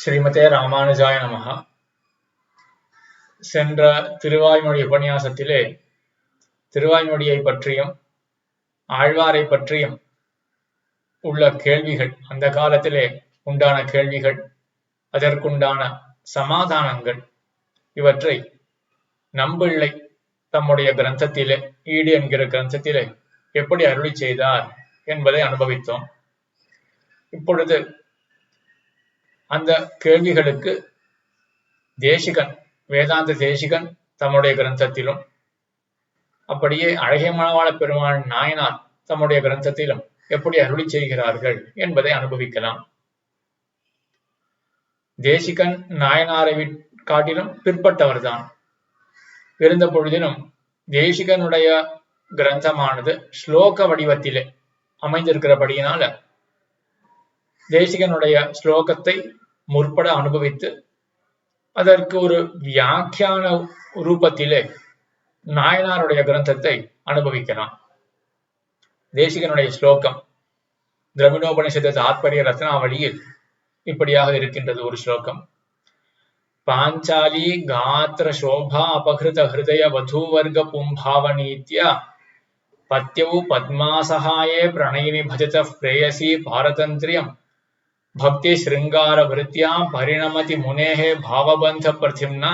ஸ்ரீமதே ராமானுஜாய நமஹ. சென்ற திருவாய்மொழி உபன்யாசத்திலே திருவாய்மொழியை பற்றியும் ஆழ்வாரை பற்றியும் உள்ள கேள்விகள், அந்த காலத்திலே உண்டான கேள்விகள், அதற்குண்டான சமாதானங்கள், இவற்றை நம்பிள்ளை தம்முடைய கிரந்தத்திலே, ஈடு என்கிற கிரந்தத்திலே எப்படி அருளி செய்தார் என்பதை அனுபவித்தோம். இப்பொழுது அந்த கேள்விகளுக்கு தேசிகன், வேதாந்த தேசிகன் தம்முடைய கிரந்தத்திலும், அப்படியே அழகிய மணவாள பெருமாள் நாயனார் தம்முடைய கிரந்தத்திலும் எப்படி அருளி செய்கிறார்கள் என்பதை அனுபவிக்கலாம். தேசிகன் நாயனாரை காட்டிலும் பிற்பட்டவர்தான். இருந்த பொழுதிலும் தேசிகனுடைய கிரந்தமானது ஸ்லோக வடிவத்திலே அமைந்திருக்கிறபடியினால தேசிகனுடைய ஸ்லோகத்தை முற்பட அனுபவித்து அதற்கு ஒரு வியாக்கியான ரூபத்திலே நாயனாருடைய கிரந்தத்தை அனுபவிக்கலாம். தேசிகனுடைய ஸ்லோகம் திரவிடோபனிஷத்து தாத்பரிய ரத்னாவளியில் இப்படியாக இருக்கின்றது. ஒரு ஸ்லோகம்: பாஞ்சாலி காத்திர சோபா அபகிருத ஹிருதய வதூவர்க பும்பாவனீத்யா பத்யவு பத்மாசகாயே பிரணயினி பஜத பிரேயசி பாரதந்திரியம் பக்தி ஸ்ருங்கார விருத்தியா பரிணமதி முனேஹே பாவபந்த பிரதிம்னா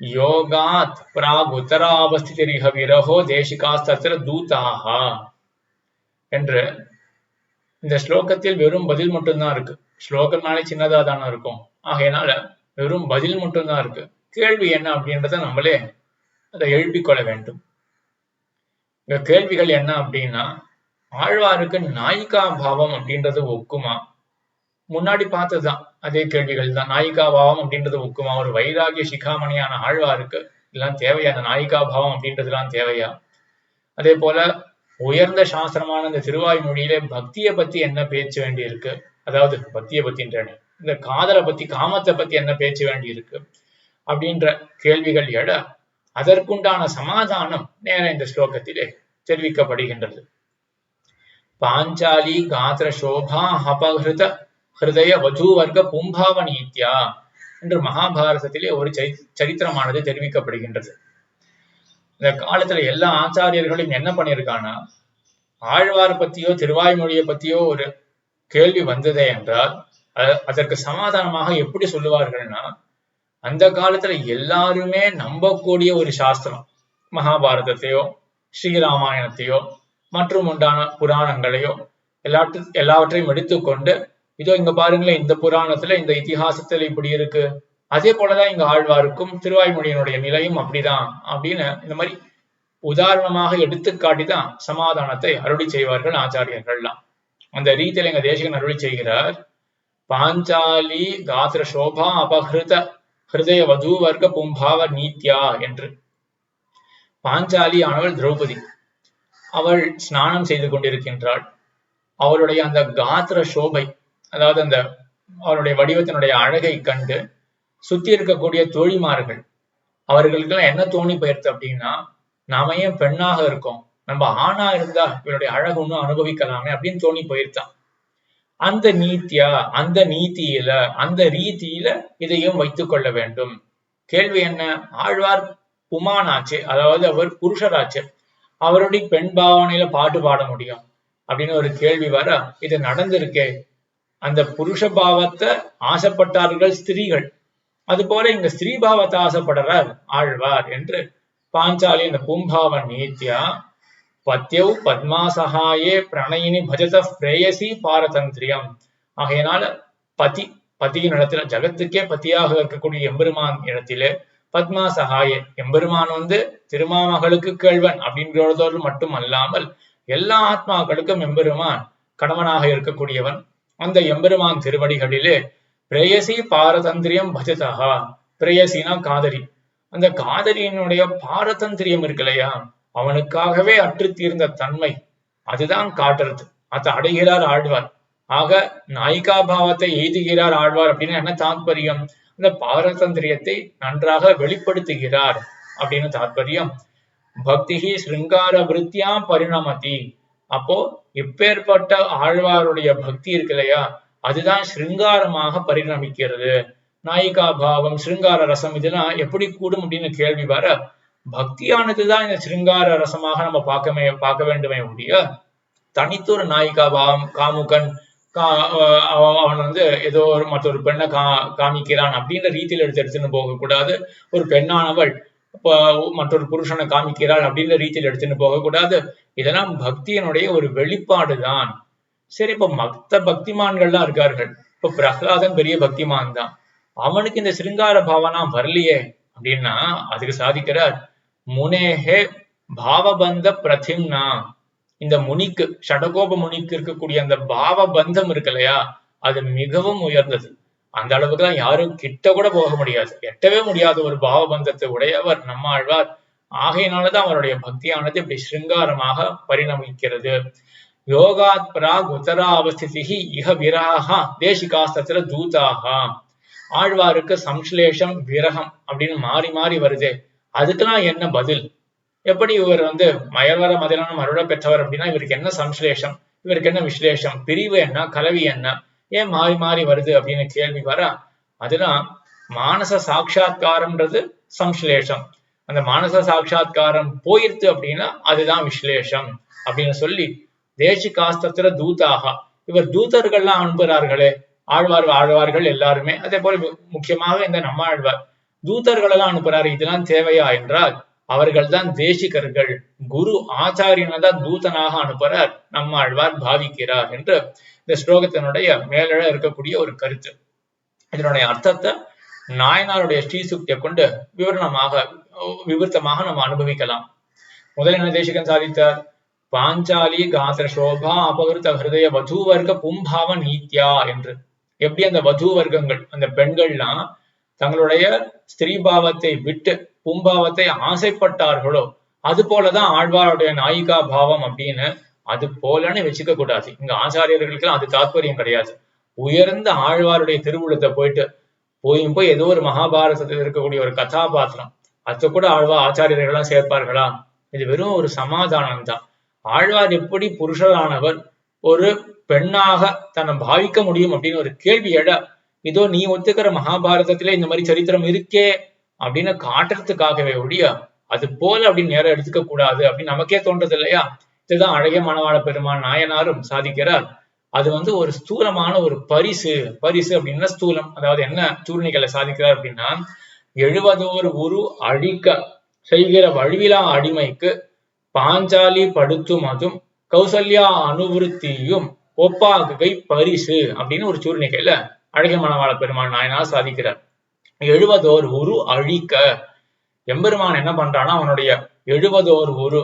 யோகாத் பிராக் உத்தராவஸ்திரிஹ விரஹோ தேசிகாஸ்தத்ர தூதாஹா என்று இந்த ஸ்லோகத்தில் வெறும் பதில் மட்டும்தான் இருக்கு. ஸ்லோகம்னாலே சின்னதா தானே இருக்கும். ஆகையினால வெறும் பதில் மட்டும்தான் இருக்கு. கேள்வி என்ன அப்படின்றத நம்மளே அதை எழுப்பிக்கொள்ள வேண்டும். இந்த கேள்விகள் என்ன அப்படின்னா, ஆழ்வாருக்கு நாயிகா பாவம் அப்படின்றது ஒக்குமா? முன்னாடி பார்த்ததுதான் அதே கேள்விகள் தான். நாயிகா பாவம் அப்படின்றது ஒக்குமா? ஒரு வைராகிய சிகாமணியான ஆழ்வாருக்கு இதெல்லாம் தேவையா? அந்த நாயிகா பாவம் அப்படின்றதுலாம் தேவையா? அதே போல உயர்ந்த சாஸ்திரமான இந்த திருவாய்மொழியிலே பக்தியை பத்தி என்ன பேச்சு வேண்டி இருக்கு? அதாவது பக்தியை பத்தின்றேன், இந்த காதலை பத்தி, காமத்தை பத்தி என்ன பேச்சு வேண்டி இருக்கு அப்படின்ற கேள்விகள் எழ அதற்குண்டான சமாதானம் நேர இந்த ஸ்லோகத்திலே தெரிவிக்கப்படுகின்றது. பாஞ்சாலி காத்திர சோபா அபகிருத ஹிருதய வதூவர்க பும்பாவனீத்யா என்று மகாபாரதத்திலே ஒரு சரித்திரமானது தெரிவிக்கப்படுகின்றது. இந்த காலத்துல எல்லா ஆச்சாரியர்களும் என்ன பண்ணியிருக்காங்கன்னா, ஆழ்வார் பத்தியோ திருவாய்மொழியை பத்தியோ ஒரு கேள்வி வந்ததே என்றால் அதற்கு சமாதானமாக எப்படி சொல்லுவார்கள்னா, அந்த காலத்துல எல்லாருமே நம்பக்கூடிய ஒரு சாஸ்திரம் மகாபாரதத்தையோ ஸ்ரீராமாயணத்தையோ மற்றும் உண்டான புராணங்களையோ எல்லாவற்றையும் எடுத்துக்கொண்டு, இதோ இங்க பாருங்களேன், இந்த புராணத்துல இந்த இதிகாசத்துல இப்படி இருக்கு, அதே போலதான் இங்க ஆழ்வாருக்கும் திருவாய்மொழியினுடைய நிலையும் அப்படிதான் அப்படின்னு இந்த மாதிரி உதாரணமாக எடுத்துக்காட்டிதான் சமாதானத்தை அருளி செய்வார்கள் ஆச்சாரியர்கள்லாம். அந்த ரீதியில எங்க தேசிகன் அருளி செய்கிறார். பாஞ்சாலி காத்திர சோபா அபகிருத ஹிருதய வதூவர்க பும்பாவ நீத்யா என்று. பாஞ்சாலி ஆனவள் திரௌபதி. அவள் ஸ்நானம் செய்து கொண்டிருக்கின்றாள். அவளுடைய அந்த காத்திர சோபை, அதாவது அந்த அவருடைய வடிவத்தினுடைய அழகை கண்டு சுத்தி இருக்கக்கூடிய தோழிமார்கள் அவர்களுக்கெல்லாம் என்ன தோணி போயிருது அப்படின்னா, நாம ஏன் பெண்ணாக இருக்கோம், நம்ம ஆணா இருந்தா இவருடைய அழகு ஒன்னும் அனுபவிக்கலாமே அப்படின்னு தோணி போயிருத்தான். அந்த நீத்தியா, அந்த நீதியில, அந்த ரீதியில இதையும் வைத்துக் கொள்ள வேண்டும். கேள்வி என்ன? ஆழ்வார் புமானாச்சு, அதாவது அவர் புருஷராச்சு, அவருடைய பெண் பாவனையில பாட்டு பாட முடியும் அப்படின்னு ஒரு கேள்வி வர, இது நடந்திருக்கே. அந்த புருஷ பாவத்தை ஆசைப்பட்டார்கள் ஸ்திரீகள், அது போல இங்க ஸ்திரீ பாவத்தை ஆசைப்படுறார் ஆழ்வார் என்று பாஞ்சாலி அந்த பும்பாவன் நீத்தியா பத்யவ் பத்மாசகாயே பிரணயினி பஜத பிரேயசி பாரதந்திரியம். ஆகையினால பதி, பதியின் இடத்துல, ஜகத்துக்கே பத்தியாக இருக்கக்கூடிய எம்பெருமான் இடத்திலே பத்மா சகாயே, எம்பெருமான் திருமாமகளுக்கு கேள்வன் அப்படின்றதோடு மட்டும் அல்லாமல் எல்லா ஆத்மாக்களுக்கும் எம்பெருமான் கணவனாக இருக்கக்கூடியவன். அந்த எம்பெருமான் திருவடிகளிலே பிரேயசி பாரதந்திரியம் பஜதா, பிரேயசினா காதலி, அந்த காதலியினுடைய பாரதந்திரியம் இருக்கு இல்லையா, அவனுக்காகவே அற்று தீர்ந்த தன்மை, அதுதான் காட்டுறது. அதை அடைகிறார் ஆழ்வார். ஆக நாயிகா பாவத்தை எய்துகிறார் ஆழ்வார் அப்படின்னு என்ன தாத்பரியம்? அந்த பாரதந்திரியத்தை நன்றாக வெளிப்படுத்துகிறார் அப்படின்னு தாத்பரியம். பக்தி ஸ்ருங்கார விருத்தியா பரிணமதி. அப்போ இப்பேற்பட்ட ஆழ்வாருடைய பக்தி இருக்கு இல்லையா, அதுதான் ஸ்ருங்காரமாக பரிணமிக்கிறது. நாயிகா பாவம், ஸ்ருங்கார ரசம் இதெல்லாம் எப்படி கூடும் அப்படின்னு கேள்வி வர, பக்தியானதுதான் இந்த ஸ்ருங்கார ரசமாக நம்ம பார்க்க வேண்டுமே ஒழிய, தனித்து ஒரு நாயிகா பாவம், காமுகன் அவன் ஏதோ ஒரு மற்றொரு பெண்ணை காமிக்கிறான் அப்படின்ற ரீதியில் எடுத்துன்னு போக கூடாது. ஒரு பெண்ணானவள் மற்றொரு புருஷனை காமிக்கிறாள் அப்படின்ற ரீதியில் எடுத்துன்னு போக கூடாது. இதெல்லாம் பக்தியினுடைய ஒரு வெளிப்பாடுதான். சரி, இப்ப மத்த பக்திமான்கள்லாம் இருக்கார்கள். இப்ப பிரகலாதன் பெரிய பக்திமான் தான், அவனுக்கு இந்த சிருங்கார பாவனா வரலையே அப்படின்னா அதுக்கு சாதிக்கிறார், முனேஹே பாவபந்த பிரதிம்னா. இந்த முனிக்கு, ஷடகோப முனிக்கு இருக்கக்கூடிய அந்த பாவபந்தம் இருக்கு இல்லையா, அது மிகவும் உயர்ந்தது. அந்த அளவுக்கு தான் யாரும் கிட்ட கூட போக முடியாது, எட்டவே முடியாத ஒரு பாவபந்தத்தை உடையவர் நம்மாழ்வார். ஆகையினாலதான் அவருடைய பக்தியானது இப்படி ஸ்ருங்காரமாக பரிணமிக்கிறது. யோகாத் பிராக் உத்தரா அவஸ்திதி இஹ விரஹா தேசிகாஸ்தத்திர தூதாகா. ஆழ்வாருக்கு சம்ஸ்லேஷம் விரகம் அப்படின்னு மாறி மாறி வருது. அதுக்கெல்லாம் என்ன பதில்? எப்படி இவர் மயவர மதிலான அருள பெற்றவர் அப்படின்னா இவருக்கு என்ன சம்ஸ்லேஷம், இவருக்கு என்ன விஸ்லேஷம், பிரிவு என்ன, கலவி என்ன, ஏன் மாறி மாறி வருது அப்படின்னு கேள்வி வர, அதுதான் மானச சாட்சா்காரம்ன்றது சம்ஸ்லேஷம். அந்த மானச சாட்சா்காரம் போயிருத்து அப்படின்னா அதுதான் விஸ்லேஷம் அப்படின்னு சொல்லி, தேசிகாஸ்திர தூதாக, இவர் தூதர்கள்லாம் அனுப்புகிறார்களே, ஆழ்வார்கள் எல்லாருமே, அதே போல முக்கியமாக இந்த நம்மாழ்வார் தூதர்கள் எல்லாம் அனுப்புறாரு. இதெல்லாம் தேவையா என்றால் அவர்கள் தான் தேசிகர்கள், குரு ஆச்சாரியனை தான் தூதனாக அனுப்புறார் நம்மாழ்வார் பாவிக்கிறார் என்று இந்த ஸ்லோகத்தினுடைய மேலெழ இருக்கக்கூடிய ஒரு கருத்து. இதனுடைய அர்த்தத்தை நாயனாருடைய ஸ்ரீசுக்தியை கொண்டு விவர்த்தமாக நம்ம அனுபவிக்கலாம். முதல் என்ன தேசிகன் சாதித்தார்? பாஞ்சாலி காத்திர சோபா அபகிருத ஹிருதய வதூவர்க்க பும்பாவ நீத்யா என்று. எப்படி அந்த வதூ வர்க்கங்கள், அந்த பெண்கள்லாம் தங்களுடைய ஸ்திரீபாவத்தை விட்டு பும்பாவத்தை ஆசைப்பட்டார்களோ அது போலதான் ஆழ்வாருடைய நாயிகா பாவம் அப்படின்னு அது போலன்னு வச்சுக்க கூடாது. இங்க ஆச்சாரியர்களுக்கெல்லாம் அது தாற்பயம் கிடையாது. உயர்ந்த ஆழ்வாருடைய திருவுள்ளத்தை போய் ஏதோ ஒரு மகாபாரதத்தில் இருக்கக்கூடிய ஒரு கதாபாத்திரம் அதை கூட ஆச்சாரியர்கள்லாம் சேர்ப்பார்களா? இது வெறும் ஒரு சமாதானம் தான். ஆழ்வார் எப்படி புருஷரானவர் ஒரு பெண்ணாக தன்னை பாவிக்க முடியும் அப்படின்னு ஒரு கேள்வி எழ, இதோ நீ ஒத்துக்கிற மகாபாரதத்திலே இந்த மாதிரி சரித்திரம் இருக்கே அப்படின்னு காட்டுறதுக்காகவே ஒழிய அது போல அப்படின்னு நேரம் எடுத்துக்க கூடாது அப்படின்னு நமக்கே தோன்றது இல்லையா? இதுதான் அழகிய மணவாள பெருமான் நாயனாரும் சாதிக்கிறார். அது ஒரு ஸ்தூலமான ஒரு பரிசு அப்படின்னா ஸ்தூலம், அதாவது என்ன சூழ்நிலைகளை சாதிக்கிறார் அப்படின்னா, 70 உரு அழிக்க செய்கிற வழிவிலா அடிமைக்கு பாஞ்சாலி படுத்தும் அதும் கௌசல்யா அனுவிருத்தியும் ஒப்பாகை பரிசு அப்படின்னு ஒரு சூழ்நிலையில அழகிய மணவாள பெருமான் நாயனார் சாதிக்கிறார். 70 உரு அழிக்க, எம்பெருமான் என்ன பண்றான்னா அவனுடைய 70 உரு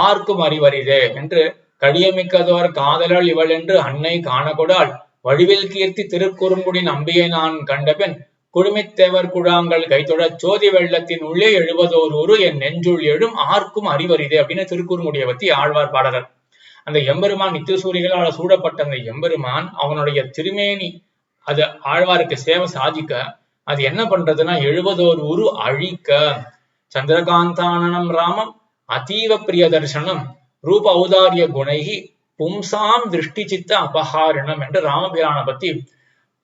ஆர்க்கும் அறிவறிதே என்று கடியமிக்கதோர் காதலால் இவள் என்று அன்னை காணகொடால் வடிவில் கீர்த்தி திருக்குறுங்குடி நம்பியை நான் கண்டபின் குடுமித்தேவர் குழாங்கள் கைத்தொட சோதி வெள்ளத்தின் உள்ளே 70 உரு என் நெஞ்சுள் எழும் ஆர்க்கும் அறிவறிதே அப்படின்னு திருக்குறுங்குடியை பத்தி ஆழ்வார் பாடகர். அந்த எம்பெருமான் நித்தியசூரிகளால் சூடப்பட்ட அந்த எம்பெருமான் அவனுடைய திருமேனி அது ஆழ்வாருக்கு சேவை சாதிக்க அது என்ன பண்றதுன்னா 70 உரு அழிக்க. சந்திரகாந்தானனம் ராமம் அதீவ பிரிய தர்சனம் ரூப ஔதாரிய குணைகி பும்சாம் திருஷ்டி சித்த அபகாரணம் என்று ராமபிரானை பத்தி,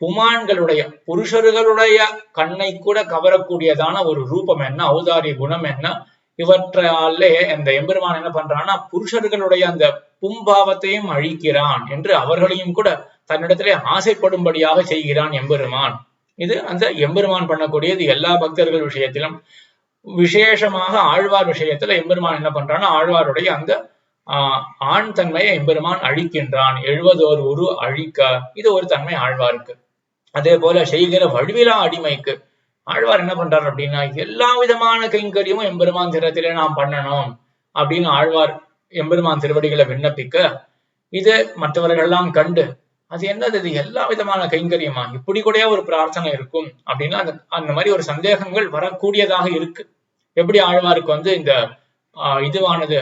புமான்களுடைய புருஷர்களுடைய கண்ணை கூட கவரக்கூடியதான ஒரு ரூபம் என்ன, ஔதாரிய குணம் என்ன, இவற்றாலே அந்த எம்பெருமான் என்ன பண்றான்னா புருஷர்களுடைய அந்த பும்பாவத்தையும் அழிக்கிறான் என்று அவர்களையும் கூட தன்னிடத்திலே ஆசைப்படும்படியாக செய்கிறான் எம்பெருமான். இது அந்த எம்பெருமான் பண்ணக்கூடியது எல்லா பக்தர்கள் விஷயத்திலும். விசேஷமாக ஆழ்வார் விஷயத்துல எம்பெருமான் என்ன பண்றான்னா ஆழ்வாருடைய அந்த ஆண் தன்மையை எம்பெருமான் அழிக்கின்றான். 70 உரு அழிக்க, இது ஒரு தன்மை ஆழ்வாருக்கு. அதே போல செய்கிற வடிவிலா அடிமைக்கு ஆழ்வார் என்ன பண்றாரு அப்படின்னா எல்லா விதமான கைங்கரியமும் எம்பெருமான் திறத்திலே நாம் பண்ணணும் அப்படின்னு ஆழ்வார் எம்பெருமான் திருவடிகளை விண்ணப்பிக்க, இது மற்றவர்கள்லாம் கண்டு அது என்னது, இது எல்லா விதமான கைங்கரியமா, இப்படி கூட ஒரு பிரார்த்தனை இருக்கும் அப்படின்னா அந்த மாதிரி ஒரு சந்தேகங்கள் வரக்கூடியதாக இருக்கு. எப்படி ஆழ்வாருக்கு இந்த இதுவானது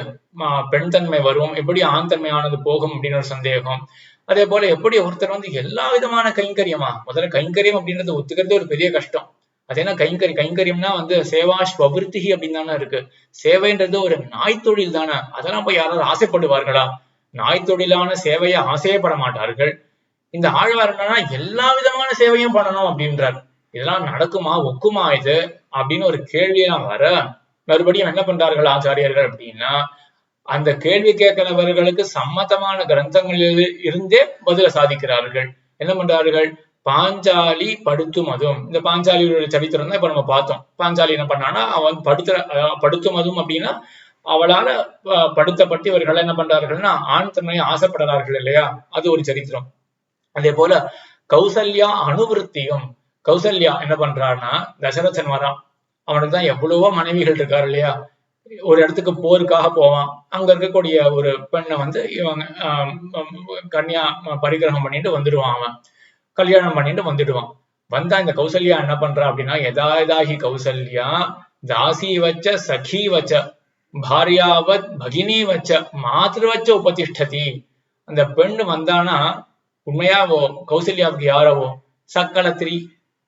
பெண் தன்மை வரும், எப்படி ஆண் தன்மையானது போகும் அப்படின்னு ஒரு சந்தேகம். அதே போல எப்படி ஒருத்தர் எல்லா விதமான கைங்கரியமா, முதல்ல கைங்கரியம் அப்படின்றது ஒத்துக்கிறது ஒரு பெரிய கஷ்டம். அது என்ன கைங்கரியம்னா சேவா ஸ்வபிருத்தி அப்படின்னு தானே இருக்கு. சேவைன்றது ஒரு நாய் தொழில் தானே, அதெல்லாம் போய் யாராவது ஆசைப்படுவார்களா? நாய் தொழிலான சேவையை ஆசையப்பட மாட்டார்கள். இந்த ஆழ்வார் என்னன்னா எல்லா விதமான சேவையும் பண்ணணும் அப்படின்றார். இதெல்லாம் நடக்குமா, ஒக்குமா இது அப்படின்னு ஒரு கேள்வியெல்லாம் வர மறுபடியும் என்ன பண்றார்கள் ஆச்சாரியர்கள் அப்படின்னா, அந்த கேள்வி கேட்கிறவர்களுக்கு சம்மதமான கிரந்தங்களில் இருந்தே பதில சாதிக்கிறார்கள். என்ன பண்றார்கள்? பாஞ்சாலி படுத்துமதும், இந்த பாஞ்சாலியோட சரித்திரம் தான் இப்ப நம்ம பார்த்தோம். பாஞ்சாலி என்ன பண்ணான்னா, அவன் படுத்துமதும் அப்படின்னா அவளால படுத்தப்பட்டு இவர்கள் என்ன பண்றார்கள்னா ஆண் தன்மையை ஆசைப்படுறார்கள் இல்லையா, அது ஒரு சரித்திரம். அதே போல கௌசல்யா அனுவிருத்தியும், கௌசல்யா என்ன பண்றான்னா, தசரதன் வரான், அவனுக்கு தான் எவ்வளவோ மனைவிகள் இருக்காரு இல்லையா, ஒரு இடத்துக்கு போருக்காக போவான், அங்க இருக்கக்கூடிய ஒரு பெண்ணை வந்து இவங்க கன்யா பரிகிரகம் பண்ணிட்டு வந்துடுவான், அவன் கல்யாணம் பண்ணிட்டு வந்துடுவான். வந்தா இந்த கௌசல்யா என்ன பண்றா அப்படின்னா, எதாயதாகி கௌசல்யா தாசி வச்ச சகி வச்ச பாரியாவத் பகினி வச்ச மாத்திரு வச்ச உபதிஷ்டதி. அந்த பெண்ணு வந்தானா உண்மையாவோ கௌசல்யாவுக்கு யாரவோ சக்கலத்திரி,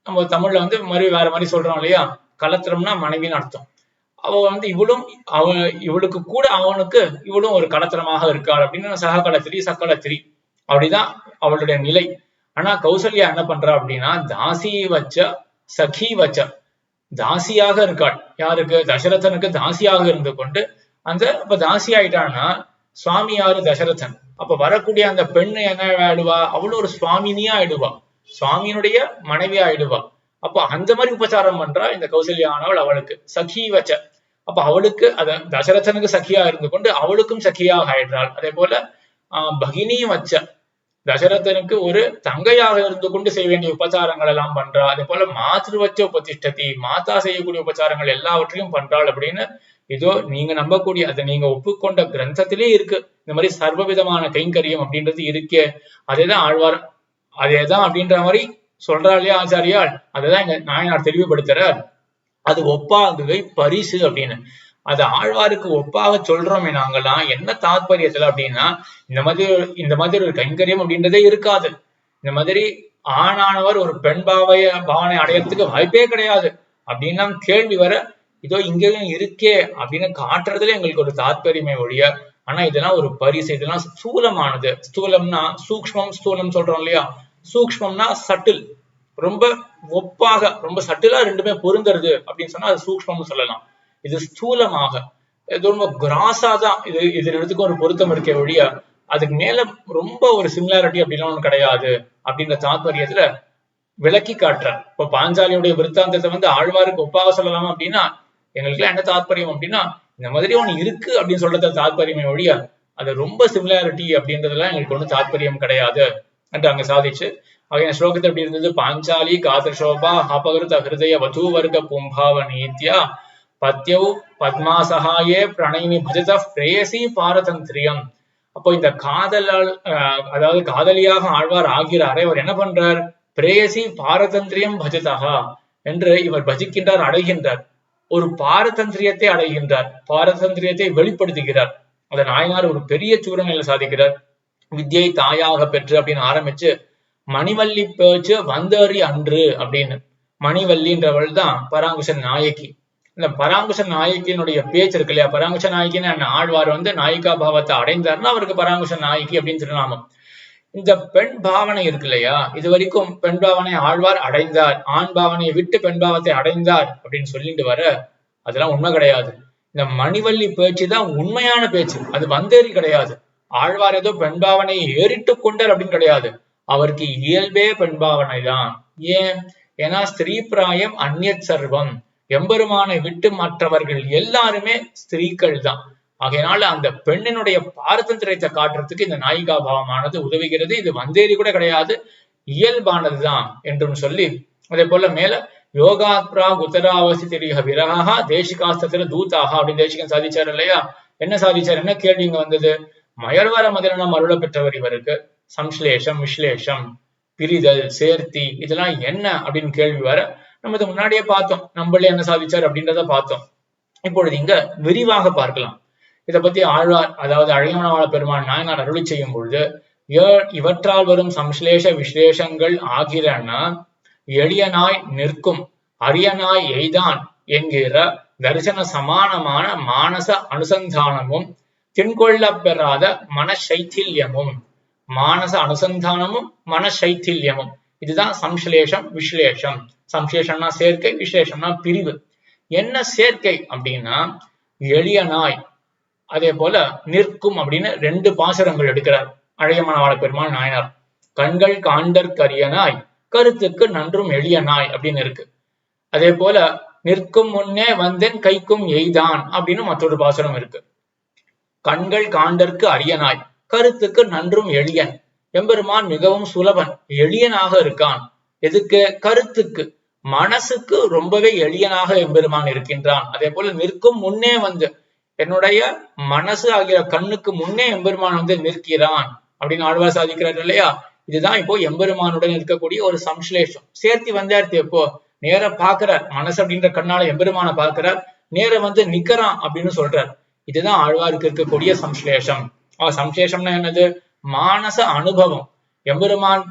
நம்ம தமிழ்ல வந்து வேற மாதிரி சொல்றோம் இல்லையா, கலத்திரம்னா மனைவின்னு அர்த்தம். அவ வந்து இவளுக்கு கூட அவனுக்கு இவளும் ஒரு கலத்திரமாக இருக்காள் அப்படின்னு சக கலத்திரி சக்கலத்திரி அப்படிதான் அவளுடைய நிலை. ஆனா கௌசல்யா என்ன பண்றா அப்படின்னா, தாசி வச்ச சகி வச்ச, தாசியாக இருக்காள். யாருக்கு? தசரதனுக்கு தாசியாக இருந்து கொண்டு அந்த இப்ப தாசி ஆயிட்டான்னா சுவாமி யாரு? தசரதன். அப்ப வரக்கூடிய அந்த பெண்ணு என்ன ஆயிடுவா? அவளும் ஒரு சுவாமினியா ஆயிடுவா, சுவாமியினுடைய மனைவி ஆயிடுவா. அப்ப அந்த மாதிரி உபச்சாரம் பண்றா இந்த கௌசல்யானவள் அவளுக்கு சகி வச்ச. அப்ப அவளுக்கு அத தசரதனுக்கு சகியா இருந்து கொண்டு அவளுக்கும் சகியாக ஆயிடுறாள். அதே போல பகினியும் வச்ச, தசரதனுக்கு ஒரு தங்கையாக இருந்து கொண்டு செய்ய வேண்டிய உபச்சாரங்கள் எல்லாம் பண்றா. அதே போல மாத்திரு வச்ச உபதிஷ்டதி, மாதா செய்யக்கூடிய உபச்சாரங்கள் எல்லாவற்றையும் பண்றாள் அப்படின்னு இதோ நீங்க நம்பக்கூடிய, அதை நீங்க ஒப்புக்கொண்ட கிரந்தத்திலே இருக்கு. இந்த மாதிரி சர்வ விதமான கைங்கரியம் அப்படின்றது இருக்கே, அதேதான் ஆழ்வார் அதேதான் அப்படின்ற மாதிரி சொல்றா இல்லையா ஆச்சாரியால், அதைதான் இங்க நாயனார் தெளிவுபடுத்துறார். அது ஒப்பாகுகை பரிசு அப்படின்னு. அது ஆழ்வாருக்கு ஒப்பாக சொல்றோமே நாங்கெல்லாம் என்ன தாத்பரியத்துல அப்படின்னா, இந்த மாதிரி ஒரு கைங்கரியம் அப்படின்றதே இருக்காது. இந்த மாதிரி ஆணானவர் ஒரு பெண் பாவனை அடையறதுக்கு வாய்ப்பே கிடையாது அப்படின்னா கேள்வி வர, இதோ இங்கேயும் இருக்கே அப்படின்னு காட்டுறதுல எங்களுக்கு ஒரு தாத்பரியமே ஒழிய, ஆனா இதெல்லாம் ஒரு பரிசு, இதெல்லாம் ஸ்தூலமானது. ஸ்தூலம்னா சூக்ஷ்மம், ஸ்தூலம் சொல்றோம் இல்லையா, சூக்ஷ்மம்னா சட்டில், ரொம்ப ஒப்பாக ரொம்ப சட்டிலா ரெண்டுமே பொருந்துறது அப்படின்னு சொன்னா அது சூக்ஷ்மம்னு சொல்லலாம். இது ஸ்தூலமாக இது ரொம்ப கிராஸா தான் இது ரெண்டுத்துக்கும் ஒரு பொருத்தம் இருக்க ஒழிய அதுக்கு மேல ரொம்ப ஒரு சிமிலாரிட்டி அப்படின்னா ஒண்ணு கிடையாது அப்படின்ற தாத்பரியத்துல விளக்கி காட்டுறார். இப்ப பாஞ்சாலியுடைய விருத்தாந்தத்தை வந்து ஆழ்வாருக்கு ஒப்பாக சொல்லலாமா அப்படின்னா, எங்களுக்கு எல்லாம் என்ன தாத்பரியம் அப்படின்னா, இந்த மாதிரி ஒண்ணு இருக்கு அப்படின்னு சொல்றது தாத்பரியமே ஒழிய அது ரொம்ப சிமிலாரிட்டி அப்படின்றதுலாம் எங்களுக்கு ஒண்ணு தாத்பரியம் கிடையாது என்று அங்க சாதிச்சு ஆகிய ஸ்லோகத்தை எப்படி இருந்தது? பாஞ்சாலி காதர்ஷோபா அபகிருத ஹிருதய வதூவர்க பும்பாவனீத்யா பத்யவ் பத்மாசகாயே பிரணயினி பஜத பிரேயசி பாரதந்திரியம். அப்போ இந்த காதலால் அதாவது காதலியாக ஆழ்வார் ஆகிறாரே, அவர் என்ன பண்றார்? பிரேயசி பாரதந்திரியம் பஜதா என்று இவர் பஜிக்கின்றார், அடைகின்றார். ஒரு பாரதந்திரியத்தை அடைகின்றார், பாரதந்திரியத்தை வெளிப்படுத்துகிறார். அதை நாயனார் ஒரு பெரிய சூரணையில சாதிக்கிறார். வித்யை தாயாக பெற்று அப்படின்னு ஆரம்பிச்சு மணிவல்லி பேச்சு வந்தறி அன்று அப்படின்னு, மணிவல்லின்றவள் தான் பராங்குஷன் நாயகி. இந்த பராங்குஷ நாயகியினுடைய பேச்சு இருக்கு இல்லையா, பராங்குஷ நாயகின்னு ஆழ்வார் வந்து நாயிகா பாவத்தை அடைந்தார்னா அவருக்கு பராங்குஷ நாயகி அப்படின்னு திருநாமம். இந்த பெண் பாவனை இருக்கு இல்லையா, இது வரைக்கும் பெண் பாவனை ஆழ்வார் அடைந்தார், ஆண் பாவனையை விட்டு பெண் பாவத்தை அடைந்தார் அப்படின்னு சொல்லிட்டு வர, அதெல்லாம் உண்மை கிடையாது. இந்த மணிவல்லி பேச்சு தான் உண்மையான பேச்சு, அது வந்தேறி கிடையாது. ஆழ்வார் ஏதோ பெண் பாவனையை ஏறிட்டு கொண்டார் அப்படின்னு கிடையாது, அவருக்கு இயல்பே பெண் பாவனை தான். ஏன்? ஏன்னா ஸ்திரீ பிராயம் அந்நியத் சர்வம், எம்பெருமானை விட்டு மற்றவர்கள் எல்லாருமே ஸ்திரீக்கள் தான். ஆகையினால அந்த பெண்ணினுடைய பாரதந்திரத்தை காட்டுறதுக்கு இந்த நாயிகா பாவமானது உதவுகிறது. இது வந்தேறி கூட கிடையாது, இயல்பானதுதான் என்றும் சொல்லி, அதே போல மேல யோகாத்ரா உத்தராவசி திரிக விரகா தேசிகாஸ்திர தூதாக அப்படின்னு தேசிகன் சாதிச்சார் இல்லையா. என்ன சாதிச்சார்? என்ன கேள்வி இங்க வந்தது? மயர்வர மதினம் அருள பெற்றவர் இவருக்கு, சம்ஸ்லேஷம் விஸ்லேஷம் பிரிதல் சேர்த்தி இதெல்லாம் என்ன அப்படின்னு கேள்வி வர, நம்ம இது முன்னாடியே பார்த்தோம், நம்மளே என்ன சாதிச்சார் அப்படின்றத பார்த்தோம். இப்பொழுது இங்க விரிவாக பார்க்கலாம். இதை பத்தி ஆழ்வார் அதாவது அழகியமனவாள பெருமான் நாயனார் அருளி செய்யும் பொழுது, இவற்றால் வரும் சம்ஸ்லேஷ விஸ்லேஷங்கள் ஆகிறன எளியனாய் நிற்கும் அரியனாய் எய்தான் என்கிற தரிசன சமானமான மானச அனுசந்தானமும் தின்கொள்ள பெறாத மனசைத்தில்யமும். மானச அனுசந்தானமும் மனசைத்தில்யமும். இதுதான் சம்ஸ்லேஷம் விஸ்லேஷம். சம்ஸ்லேஷம்னா சேர்க்கை, விசேஷம்னா பிரிவு. என்ன சேர்க்கை அப்படின்னா எளிய நாய், அதே போல நிற்கும் அப்படின்னு 2 பாசுரங்கள் எடுக்கிறார் அழகிய மணவாள பெருமாள் நாயனார். கண்கள் காண்டற்கரியனாய் கருத்துக்கு நன்றும் எளிய நாய் அப்படின்னு இருக்கு. அதே போல நிற்கும் முன்னே வந்தேன் கைக்கும் எய்தான் அப்படின்னு மற்றொரு பாசுரம் இருக்கு. கண்கள் காண்டற்கு அரியனாய் கருத்துக்கு நன்றும் எளியன். எம்பெருமான் மிகவும் சுலபன், எளியனாக இருக்கான். எதுக்கு? கருத்துக்கு, மனசுக்கு ரொம்பவே எளியனாக எம்பெருமான் இருக்கின்றான். அதே போல நிற்கும் முன்னே வந்து என்னுடைய மனசு ஆகிய கண்ணுக்கு முன்னே எம்பெருமான் வந்து நிற்கிறான் அப்படின்னு ஆழ்வார் சாதிக்கிறார் இல்லையா? இதுதான் இப்போ எம்பெருமானுடன் இருக்கக்கூடிய ஒரு சம்ஸ்லேஷம். சேர்த்தி வந்தார்த்தி எப்போ நேர பாக்குறார், மனசு அப்படின்ற கண்ணால எம்பெருமான பாக்குறார், நேர வந்து நிக்கிறான் அப்படின்னு சொல்றார். இதுதான் ஆழ்வாருக்கு இருக்கக்கூடிய சம்ஸ்லேஷம். சம்ஸ்லேஷம்னா என்னது? மானச அனுபவம். எம்பெருமான்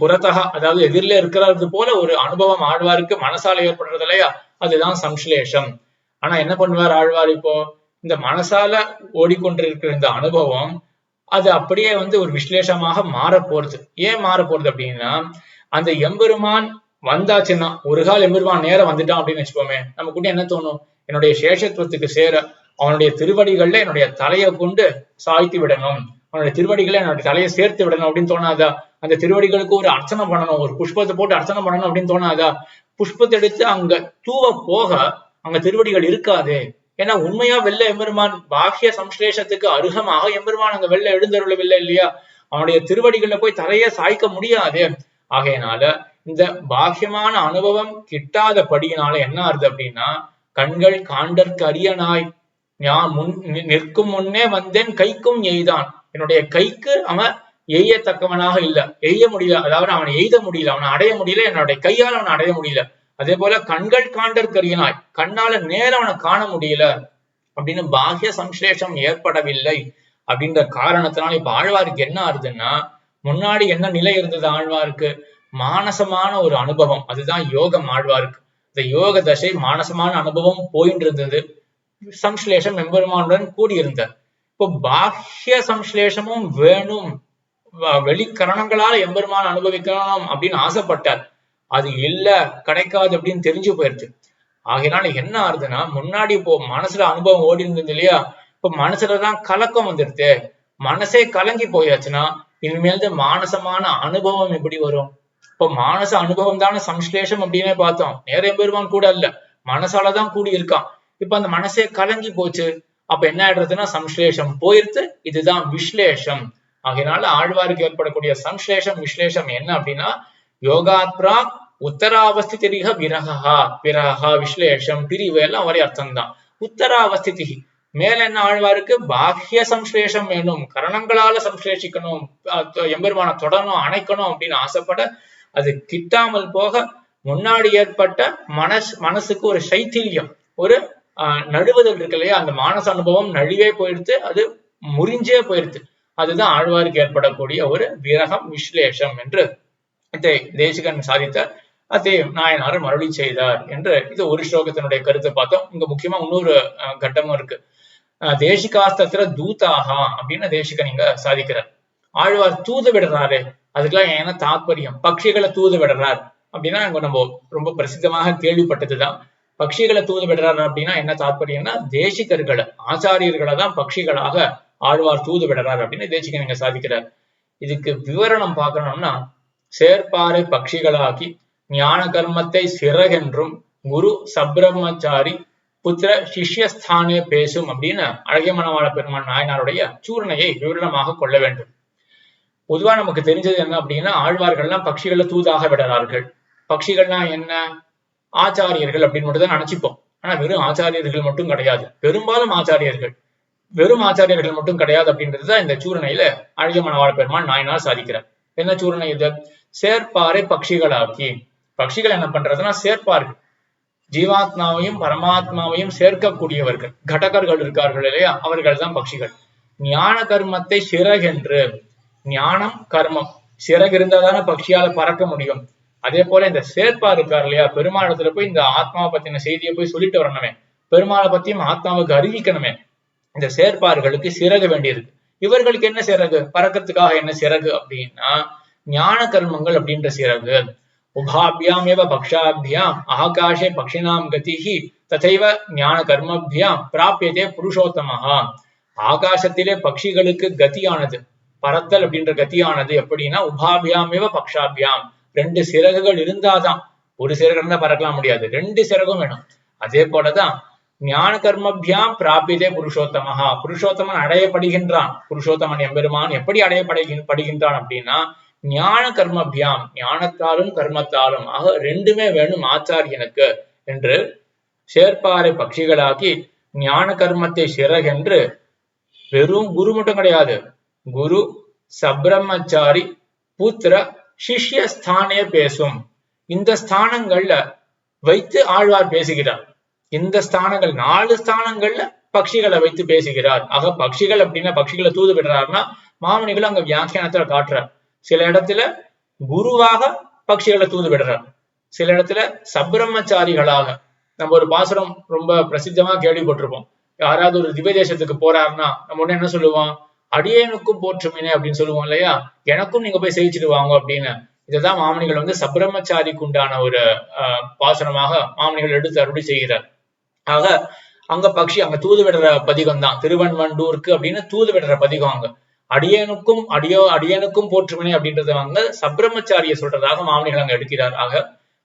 புறத்தக, அதாவது எதிரில இருக்கிறது போல ஒரு அனுபவம் ஆழ்வாருக்கு மனசால ஏற்படுறது இல்லையா? அதுதான் சம்ஸ்லேஷம். ஆனா என்ன பண்ணுவார் ஆழ்வார்? இப்போ இந்த மனசால ஓடிக்கொண்டிருக்கிற இந்த அனுபவம் அது அப்படியே வந்து ஒரு விசலேஷமாக மாற போறது. ஏன் மாற போறது அப்படின்னா, அந்த எம்பெருமான் வந்தாச்சுன்னா, ஒரு கால் எம்பெருமான் நேரம் வந்துட்டான் அப்படின்னு வச்சுக்கோமே, நமக்கு என்ன தோணும்? என்னுடைய சேஷத்துவத்துக்கு சேர அவனுடைய திருவடிகள்ல என்னுடைய தலையை கொண்டு சாய்த்து விடணும், அவனுடைய திருவடிகளை என்னுடைய தலையை சேர்த்து விடணும் அப்படின்னு தோணாதா? அந்த திருவடிகளுக்கு ஒரு அர்ச்சனை பண்ணணும், ஒரு புஷ்பத்தை போட்டு அர்ச்சனை பண்ணணும் அப்படின்னு தோணாதா? புஷ்பத்தை எடுத்து அங்க தூவ போக அங்க திருவடிகள் இருக்காது. ஏன்னா உண்மையா வெள்ள எம்பெருமான் பாக்கிய சம்ஸ்லேஷத்துக்கு அருகமாக எம்பெருமான் அங்க வெள்ள எழுந்தருளவில்லை இல்லையா? அவனுடைய திருவடிகள்ல போய் தலைய சாய்க்க முடியாது. ஆகையினால இந்த பாக்கியமான அனுபவம் கிட்டாதபடியினால என்ன ஆறுது அப்படின்னா, கண்கள் காண்டற்கு அரியனாய் நிற்கும் முன்னே வந்தேன் கைக்கும் எய்தான். என்னுடைய கைக்கு அவன் எய்யத்தக்கவனாக இல்ல, எய்ய முடியல, அதாவது அவனை எய்த முடியல, அவனை அடைய முடியல, என்னுடைய கையால் அவனை அடைய முடியல. அதே போல கண்கள் காண்டற்கரியனாய், கண்ணால நேரம் அவனை காண முடியல அப்படின்னு பாக்கிய சம்ஸ்லேஷம் ஏற்படவில்லை அப்படின்ற காரணத்தினால இப்ப ஆழ்வாருக்கு என்ன ஆறுதுன்னா, முன்னாடி என்ன நிலை இருந்தது ஆழ்வாருக்கு? மானசமான ஒரு அனுபவம், அதுதான் யோகம் ஆழ்வாருக்கு. இந்த யோக தசை மானசமான அனுபவம் போயிட்டு இருந்தது, சம்ஸ்லேஷம் எம்பெருமானுடன் கூடியிருந்தார். இப்போ பாக்கிய சம்ஸ்லேஷமும் வேணும், வெளிக்கரணங்களால எம்பெருமான அனுபவிக்கணும் அப்படின்னு ஆசைப்பட்டார். அது இல்ல, கிடைக்காது அப்படின்னு தெரிஞ்சு போயிருச்சு. ஆகையினால என்ன ஆறுதுன்னா, முன்னாடி இப்போ மனசுல அனுபவம் ஓடி இருந்தது இல்லையா? இப்ப மனசுலதான் கலக்கம் வந்துருது. மனசே கலங்கி போயாச்சுன்னா இனிமேல் மானசமான அனுபவம் எப்படி வரும்? இப்ப மானச அனுபவம் தானே சம்ஸ்லேஷம் அப்படின்னே பார்த்தோம். நேர எம்பெருமான் கூட இல்ல, மனசாலதான் கூடி இருக்கான். இப்ப அந்த மனசே கலங்கி போச்சு, அப்ப என்ன ஆயிடுறதுன்னா சம்ஸ்லேஷம் போயிருச்சு. இதுதான் விஸ்லேஷம். ஆகையினால ஆழ்வாருக்கு ஏற்படக்கூடிய சம்ஸ்லேஷம் விஸ்லேஷம் என்ன அப்படின்னா, யோகாத்ரா உத்தராவஸ்திதிரிக விரகா, விரகா விஸ்லேஷம் பிரிவு எல்லாம் ஒரே அர்த்தம் தான். உத்தராவஸ்திதி மேல என்ன ஆழ்வாருக்கு? பாக்கிய சம்ஸ்லேஷம் வேணும், கரணங்களால சம்ஸ்லேஷிக்கணும், எம்பெருமான தொடரணும், அணைக்கணும் அப்படின்னு ஆசைப்பட அது கிட்டாமல் போக முன்னாடி ஏற்பட்ட மனசுக்கு ஒரு சைத்தில்யம், ஒரு நழுவுதல் இருக்கு இல்லையா? அந்த மானச அனுபவம் நழுவே போயிடுத்து, அது முறிஞ்சே போயிடுது. அதுதான் ஆழ்வாருக்கு ஏற்படக்கூடிய ஒரு விரகம் விஸ்லேஷம் என்று இதை தேசிகன் சாதித்தார். அதை நாயனார் மறுபடி செய்தார் என்று இது ஒரு ஸ்லோகத்தினுடைய கருத்தை பார்த்தோம். இங்க முக்கியமா இன்னொரு கட்டமும் இருக்கு. தேசிகாஸ்திர தூதாகா அப்படின்னு தேசிகன் இங்க சாதிக்கிறார். ஆழ்வார் தூது விடுறாரு, அதுக்கெல்லாம் என்ன தாற்பயம்? பட்சிகளை தூது விடுறார் அப்படின்னா நம்ம ரொம்ப பிரசித்தமாக கேள்விப்பட்டதுதான். பட்சிகளை தூது விடுறாரு அப்படின்னா என்ன தாற்பயம்னா, தேசிகர்களை ஆச்சாரியர்களை தான் பட்சிகளாக ஆழ்வார் தூது விடுறாரு அப்படின்னு தேசிகன் இங்க சாதிக்கிறார். இதுக்கு விவரணம் பார்க்கணும்னா, சேர்ப்பாறை பட்சிகளாக்கி ஞான கர்மத்தை சிறகென்றும் குரு சப்ரமச்சாரி புத்திர சிஷ்யஸ்தானே பேசும் அப்படின்னு அழகிய மணவாள பெருமான் நாயனாருடைய சூரணையை விவரணமாக கொள்ள வேண்டும். பொதுவா நமக்கு தெரிஞ்சது என்ன அப்படின்னா, ஆழ்வார்கள்லாம் பட்சிகளை தூதாக விடுறார்கள். பட்சிகள்லாம் என்ன? ஆச்சாரியர்கள் அப்படின்னு மட்டும் தான் நினைச்சுப்போம். ஆனா வெறும் ஆச்சாரியர்கள் மட்டும் கிடையாது, பெரும்பாலும் ஆச்சாரியர்கள். வெறும் ஆச்சாரியர்கள் மட்டும் கிடையாது அப்படின்றதுதான் இந்த சூரணையில அழகிய மணவாள பெருமான் நாயனார் சாதிக்கிறார். என்ன சூரணை இது? சேர்ப்பாறை பட்சிகளாக்கி. பட்சிகள் என்ன பண்றதுன்னா சேர்ப்பார்கள், ஜீவாத்மாவையும் பரமாத்மாவையும் சேர்க்கக்கூடியவர்கள், கடகர்கள் இருக்கார்கள் இல்லையா? அவர்கள் தான் பட்சிகள். ஞான கர்மத்தை சிறகென்று, ஞானம் கர்மம் சிறகு இருந்தாதானே பட்சியால பறக்க முடியும். அதே போல இந்த சேர்ப்பா இருக்கார் இல்லையா? பெருமாளத்துல போய் இந்த ஆத்மாவை பத்தின செய்தியை போய் சொல்லிட்டு வரணுமே, பெருமாளை பத்தியும் ஆத்மாவுக்கு அறிவிக்கணுமே. இந்த சேர்ப்பார்களுக்கு சிறகு வேண்டியிருக்கு. இவர்களுக்கு என்ன சிறகு, பறக்கிறதுக்காக என்ன சிறகு அப்படின்னா ஞான கர்மங்கள் அப்படின்ற சிறகு. உபாபியாம் ஏவ பக்ஷாபியாம் ஆகாஷே பக்ஷினாம் கதிஹி ததைவ ஞான கர்மபியாம் பிராபியதே புருஷோத்தமஹா. ஆகாசத்திலே பட்சிகளுக்கு கதியானது, பறத்தல் அப்படின்ற கதியானது எப்படின்னா உபாபியாம் ஏவ பக்ஷாபியாம், 2 சிறகுகள் இருந்தாதான். ஒரு சிறகு இருந்தா பறக்கலாம் முடியாது, 2 சிறகும் வேணும். அதே போலதான் ஞான கர்மபியாம் பிராபியதே புருஷோத்தமஹா, புருஷோத்தமன் அடையப்படுகின்றான். புருஷோத்தமன் எம்பெருமான் எப்படி அடையப்படுகின்றான் அப்படின்னா ஞான கர்மபியாம், ஞானத்தாலும் கர்மத்தாலும், ஆக 2மே வேணும் ஆச்சாரியனுக்கு என்று சேர்ப்பாறை பட்சிகளாக்கி ஞான கர்மத்தை சிறகென்று, வெறும் குரு மட்டும் கிடையாது, குரு சப்ரம்மச்சாரி புத்திர சிஷ்ய ஸ்தானே பேசும். இந்த ஸ்தானங்கள்ல வைத்து ஆழ்வார் பேசுகிறார். இந்த ஸ்தானங்கள் 4 ஸ்தானங்கள்ல பட்சிகளை வைத்து பேசுகிறார். ஆக பட்சிகள் அப்படின்னா பட்சிகளை தூது விடுறாருன்னா மாமுனிகள் அங்க வியாக்கியானத்துல காட்டுறார். சில இடத்துல குருவாக பட்சிகளை தூது விடுறார், சில இடத்துல சப்ரம்மச்சாரிகளாக. நம்ம ஒரு பாசுரம் ரொம்ப பிரசித்தமா கேள்விப்பட்டிருப்போம். யாராவது ஒரு திவ்ய தேசத்துக்கு போறாருன்னா நம்ம உடனே என்ன சொல்லுவோம், அடியேனுக்கும் போற்றுமினே அப்படின்னு சொல்லுவோம் இல்லையா, எனக்கும் நீங்க போய் செய்யிச்சுட்டு வாங்க அப்படின்னு. இதுதான் மாமுனிகள் வந்து சப்ரம்மச்சாரிக்கு உண்டான ஒரு பாசுரமாக மாமுனிகள் எடுத்து அருளி செய்கிறார். ஆக அங்க பக்ஷி, அங்க தூது விடுற பதிகம் தான் திருவன்வண்டூருக்கு அப்படின்னு தூது விடுற பதிகம். அங்க அடியனுக்கும் போற்றுமினே அப்படின்றது அங்க சப்ரம்மச்சாரிய சொல்றதாக மாமுனிகள் அங்க எடுக்கிறார். ஆக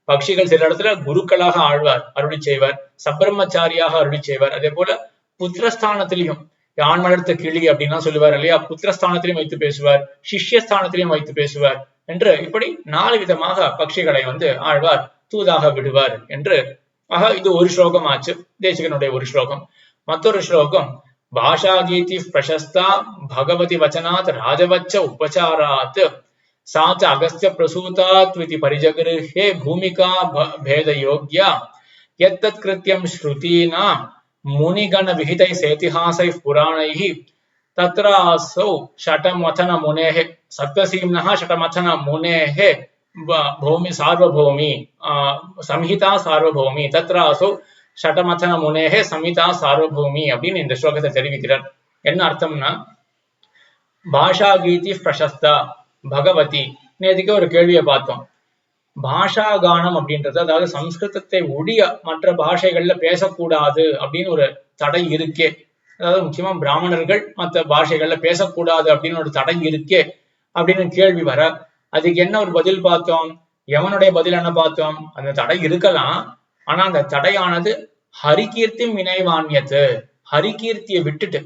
பக்ஷிகள் சில இடத்துல குருக்களாக ஆழ்வார் அருளி செய்வார், சப்ரம்மச்சாரியாக அருளி செய்வார். அதே போல புத்திரஸ்தானத்திலையும் யான் வளர்த்த கிளி அப்படின்னா சொல்லுவார் இல்லையா, புத்திரஸ்தானத்திலையும் வைத்து பேசுவார், சிஷ்யஸ்தானத்திலையும் வைத்து பேசுவார் என்று இப்படி 4 விதமாக பக்ஷிகளை வந்து ஆழ்வார் தூதாக விடுவார் என்று. ஆக இது ஒரு ஸ்லோகம் ஆச்சு, தேசிகனுடைய ஒரு ஸ்லோகம். மற்றொரு ஸ்லோகம் பாஷாகீதி பிரசஸ்தா பகவதி வச்சனாத் ராஜவச்ச உபசாராத் சாச்ச அகஸ்திய பிரசூதாத்விதி பரிஜகிருஹே பூமிகா பேத யோக்யா யத்தத் கிருத்யம் ஸ்ருதீனா முனிகண விஹிதை சேதிஹாசை புராணைஹி தத்ராசௌ ஷடமதன முனேஹே சப்தசீம்னஹ ஷடமதன முனேஹே பூமி சார்வபௌமி சம்ஹிதா சார்வபௌமி தத்ராசௌ ஷடமதன முனேஹே சம்ஹிதா சார்வபௌமி அப்படின்னு இந்த ஸ்லோகத்தை தெரிவிக்கிறார். என்ன அர்த்தம்னா, பாஷா கீதி பிரசஸ்தா பகவதி. நேற்றுக்கு ஒரு கேள்வியை பார்த்தோம். பாஷா கானம் அப்படின்றது, அதாவது சம்ஸ்கிருதத்தை ஒழிய மற்ற பாஷைகள்ல பேசக்கூடாது அப்படின்னு ஒரு தடை இருக்கே, அதாவது முக்கியமா பிராமணர்கள் மற்ற பாஷைகள்ல பேசக்கூடாது அப்படின்னு ஒரு தடை இருக்கே அப்படின்னு கேள்வி வர, அதுக்கு என்ன ஒரு பதில் பார்த்தோம், எவனுடைய பதில் என்ன பார்த்தோம், அந்த தடை இருக்கலாம், ஆனா அந்த தடையானது ஹரிகீர்த்தி வினைவான்யத்து, ஹரிகீர்த்தியை விட்டுட்டு